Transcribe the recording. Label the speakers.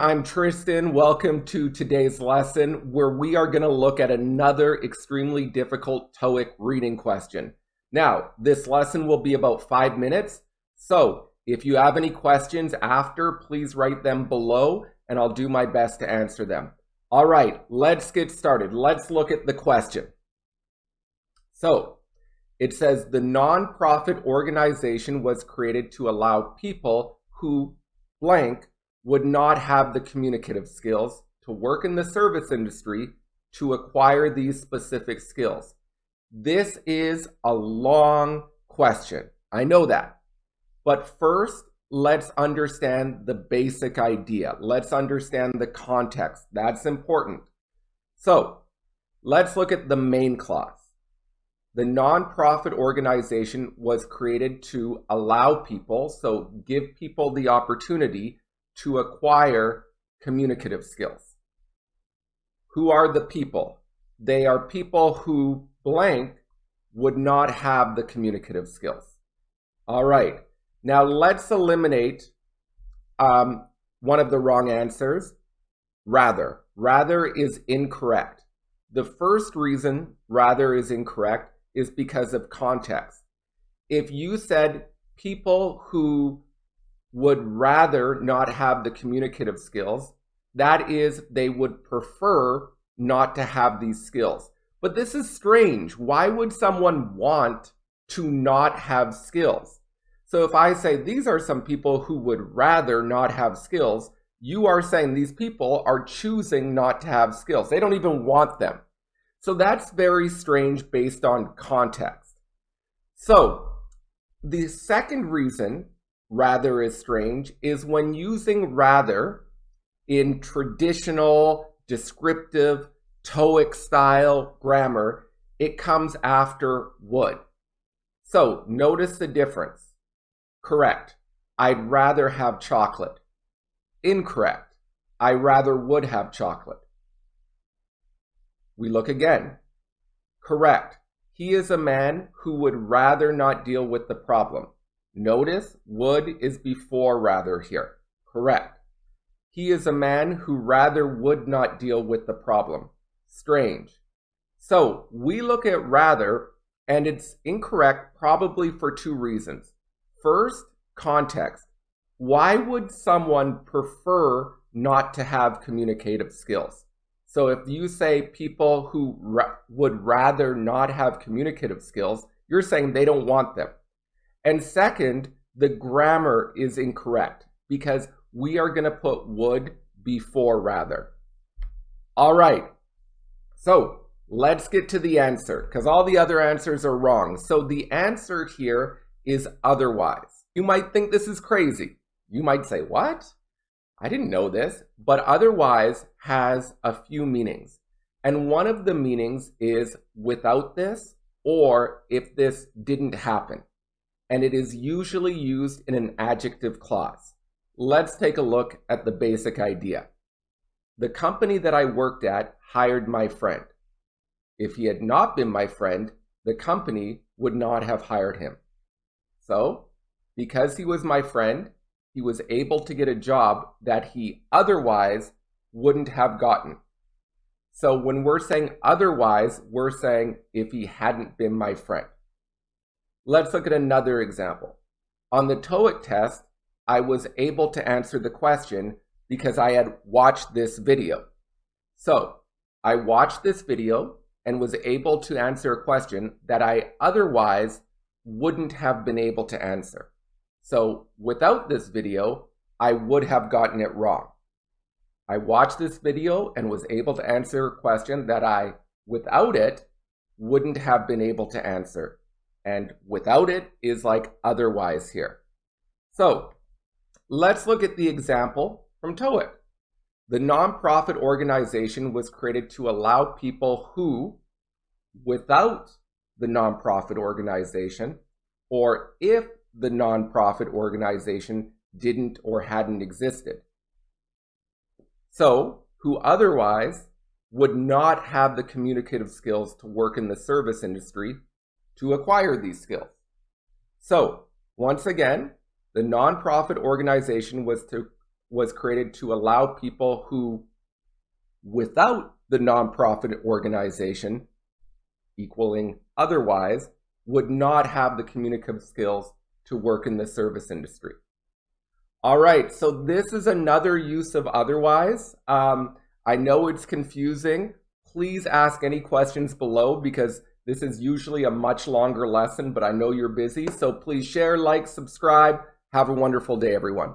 Speaker 1: I'm Tristan. Welcome to today's lesson where we are going to look at another extremely difficult Toeic reading question. Now, this lesson will be about 5 minutes, so if you have any questions after, please write them below and I'll do my best to answer them. All right, let's get started. Let's look at the question. So, it says the nonprofit organization was created to allow people who blank would not have the communicative skills to work in the service industry to acquire these specific skills. This is a long question. I know that. But first, let's understand the basic idea. Let's understand the context. That's important. So, let's look at the main clause. The nonprofit organization was created to allow people, so give people the opportunity to acquire communicative skills. Who are the people? They are people who blank would not have the communicative skills. All right, now let's eliminate one of the wrong answers. Rather. Rather is incorrect. The first reason rather is incorrect is because of context. If you said people who would rather not have the communicative skills, that is, they would prefer not to have these skills. But this is strange. Why would someone want to not have skills? So if I say these are some people who would rather not have skills, you are saying these people are choosing not to have skills. They don't even want them. So that's very strange based on context. So the second reason rather is strange is when using rather in traditional, descriptive, Toeic style grammar, it comes after would. So notice the difference. Correct. I'd rather have chocolate. Incorrect. I rather would have chocolate. We look again. Correct. He is a man who would rather not deal with the problem. Notice would is before rather here. Correct. He is a man who rather would not deal with the problem. Strange. So we look at rather and it's incorrect probably for two reasons. First, context. Why would someone prefer not to have communicative skills? So if you say people who would rather not have communicative skills, you're saying they don't want them. And second, the grammar is incorrect because we are going to put would before rather. All right, so let's get to the answer because all the other answers are wrong. So the answer here is otherwise. You might think this is crazy. You might say, what? I didn't know this. But otherwise has a few meanings. And one of the meanings is without this or if this didn't happen. And it is usually used in an adjective clause. Let's take a look at the basic idea. The company that I worked at hired my friend. If he had not been my friend, the company would not have hired him. So, because he was my friend, he was able to get a job that he otherwise wouldn't have gotten. So when we're saying otherwise, we're saying if he hadn't been my friend. Let's look at another example. On the Toeic test, I was able to answer the question because I had watched this video. So I watched this video and was able to answer a question that I otherwise wouldn't have been able to answer. So without this video, I would have gotten it wrong. I watched this video and was able to answer a question that I, without it, wouldn't have been able to answer. And without it is like otherwise here. So let's look at the example from Toeic. The nonprofit organization was created to allow people who, without the nonprofit organization, or if the nonprofit organization didn't or hadn't existed. So, who otherwise would not have the communicative skills to work in the service industry to acquire these skills. So, once again, the nonprofit organization was was created to allow people who, without the nonprofit organization, equaling otherwise, would not have the communicative skills to work in the service industry. All right, so this is another use of otherwise. I know it's confusing. Please ask any questions below because this is usually a much longer lesson, but I know you're busy. So please share, like, subscribe. Have a wonderful day, everyone.